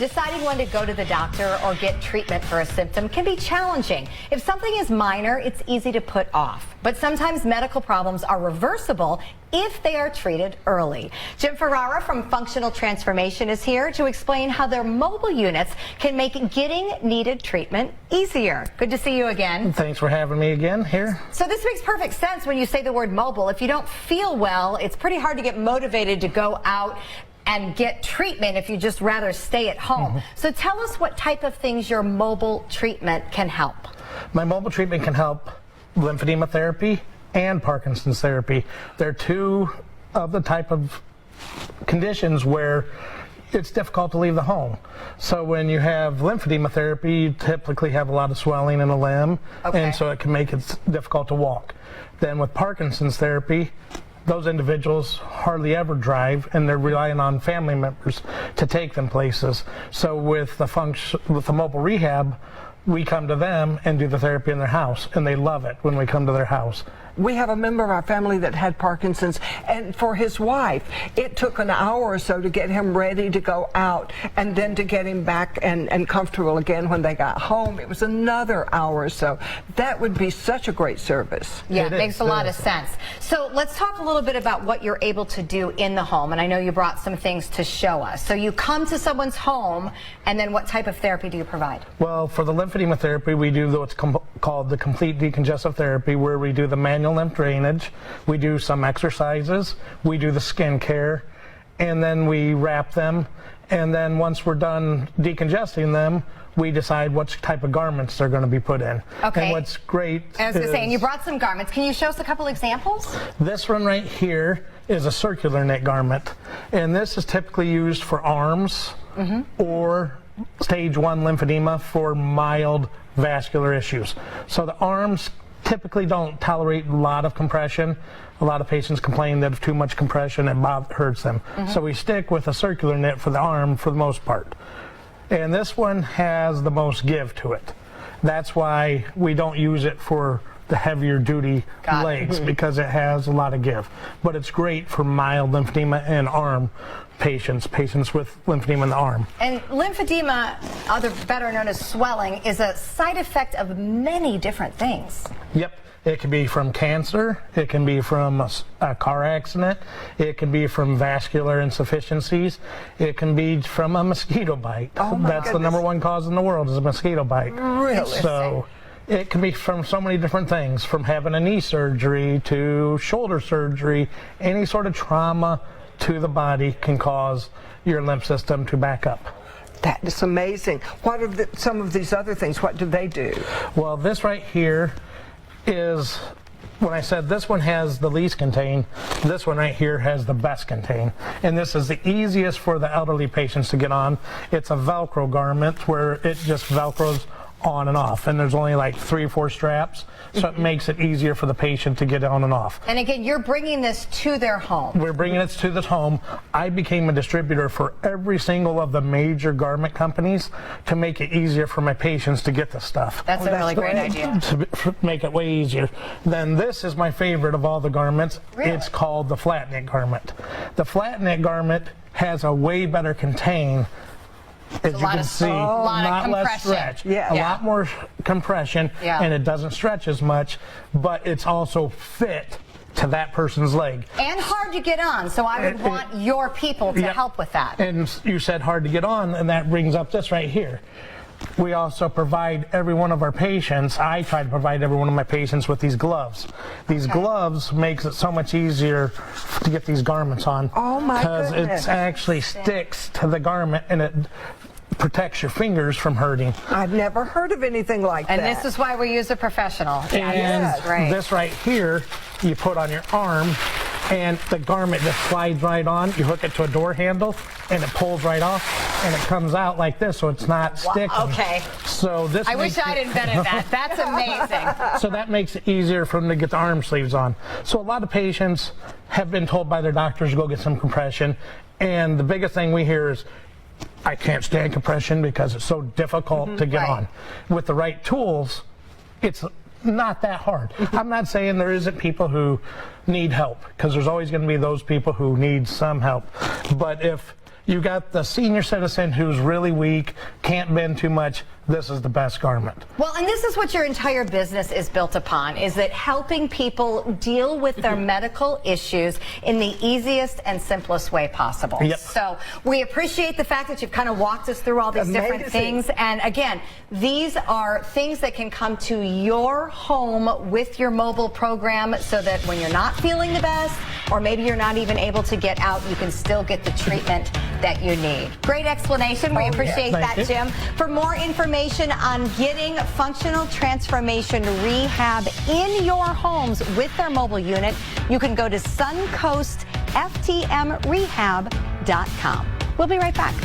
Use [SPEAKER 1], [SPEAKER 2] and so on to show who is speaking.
[SPEAKER 1] Deciding when to go to the doctor or get treatment for a symptom can be challenging. If something is minor, it's easy to put off. But sometimes medical problems are reversible if they are treated early. Jim Ferrara from Functional Transformation is here to explain how their mobile units can make getting needed treatment easier. Good to see you again.
[SPEAKER 2] Thanks for having me again here.
[SPEAKER 1] So this makes perfect sense when you say the word mobile. If you don't feel well, it's pretty hard to get motivated to go out and get treatment if you just rather stay at home. So tell us what type of things your mobile treatment can help.
[SPEAKER 2] My mobile treatment can help Lymphedema Therapy and Parkinson's Therapy. They're two of the type of conditions where it's difficult to leave the home. So when you have Lymphedema Therapy, you typically have a lot of swelling in the limb, and so it can make it difficult to walk. Then with Parkinson's Therapy, those individuals hardly ever drive, and they're relying on family members to take them places. So with the mobile rehab, we come to them and do the therapy in their house, and they love it when we come to their house.
[SPEAKER 3] We have a member of our family that had Parkinson's, and for his wife, it took an hour or so to get him ready to go out, and then to get him back and comfortable again when they got home. It was another hour or so. That would be such a great service.
[SPEAKER 1] Yeah, it makes a lot of sense. So let's talk a little bit about what you're able to do in the home, and I know you brought some things to show us. So you come to someone's home, and then what type of therapy do you provide?
[SPEAKER 2] Well, for the Lymphedema Therapy, we do what's called the complete decongestive therapy, where we do the manual lymph drainage, we do some exercises, we do the skin care, and then we wrap them, and then once we're done decongesting them, we decide what type of garments they're going to be put in.
[SPEAKER 1] Okay.
[SPEAKER 2] And what's great
[SPEAKER 1] I was going to say, and you brought some garments. Can you show us a couple examples?
[SPEAKER 2] This one right here is a circular knit garment, and this is typically used for arms or stage 1 lymphedema for mild vascular issues. So the arms typically don't tolerate a lot of compression. A lot of patients complain that if too much compression, it hurts them. So we stick with a circular knit for the arm for the most part. And this one has the most give to it. That's why we don't use it for the heavier duty legs, because it has a lot of give. But it's great for mild lymphedema and arm patients with lymphedema in the arm. And
[SPEAKER 1] lymphedema, better known as swelling, is a side effect of many different things.
[SPEAKER 2] Yep. It can be from cancer, it can be from a car accident, it can be from vascular insufficiencies, it can be from a mosquito bite. That's the #1 cause in the world, is a mosquito bite.
[SPEAKER 3] Really?
[SPEAKER 2] So it can be from so many different things, from having a knee surgery to shoulder surgery. Any sort of trauma to the body can cause your lymph system to back up.
[SPEAKER 3] That is amazing. What are some of these other things? What do they do?
[SPEAKER 2] Well, this right here is, when I said this one has the least contain, this one right here has the best contain. And this is the easiest for the elderly patients to get on. It's a Velcro garment where it just Velcros on and off, and there's only like 3 or 4 straps, so it makes it easier for the patient to get on and off.
[SPEAKER 1] And again, you're bringing this to their home.
[SPEAKER 2] We're bringing it to the home. I became a distributor for every single of the major garment companies to make it easier for my patients to get the stuff.
[SPEAKER 1] That's a really great idea.
[SPEAKER 2] To make it way easier. Then this is my favorite of all the garments.
[SPEAKER 1] Really?
[SPEAKER 2] It's called the flat knit garment. The flat knit garment has a way better contain. As you can see, not less stretch, a lot more compression, and it doesn't stretch as much, but it's also fit to that person's leg.
[SPEAKER 1] And hard to get on, so I would want your people to help with that.
[SPEAKER 2] And you said hard to get on, and that brings up this right here. We also provide every one of our patients, I try to provide every one of my patients with these gloves. These gloves makes it so much easier to get these garments on.
[SPEAKER 3] Oh my goodness.
[SPEAKER 2] Because it actually sticks to the garment, and it protects your fingers from hurting.
[SPEAKER 3] I've never heard of anything like that.
[SPEAKER 1] And this is why we use a professional.
[SPEAKER 2] And this right here, you put on your arm, and the garment just slides right on. You hook it to a door handle, and it pulls right off, and it comes out like this, so it's not sticking.
[SPEAKER 1] Okay.
[SPEAKER 2] So this.
[SPEAKER 1] I wish I'd invented that. That's amazing.
[SPEAKER 2] So that makes it easier for them to get the arm sleeves on. So a lot of patients have been told by their doctors to go get some compression, and the biggest thing we hear is, I can't stand compression because it's so difficult to get on. With the right tools, it's not that hard. I'm not saying there isn't people who need help, because there's always going to be those people who need some help. But if You got the senior citizen who's really weak, can't bend too much. This is the best garment.
[SPEAKER 1] Well, and this is what your entire business is built upon, is that helping people deal with their medical issues in the easiest and simplest way possible.
[SPEAKER 2] Yep.
[SPEAKER 1] So we appreciate the fact that you've kind of walked us through all these different things. And again, these are things that can come to your home with your mobile program, so that when you're not feeling the best, or maybe you're not even able to get out, you can still get the treatment that you need. Great explanation. We appreciate that, Jim. For more information on getting functional transformation rehab in your homes with their mobile unit, you can go to suncoastftmrehab.com. We'll be right back.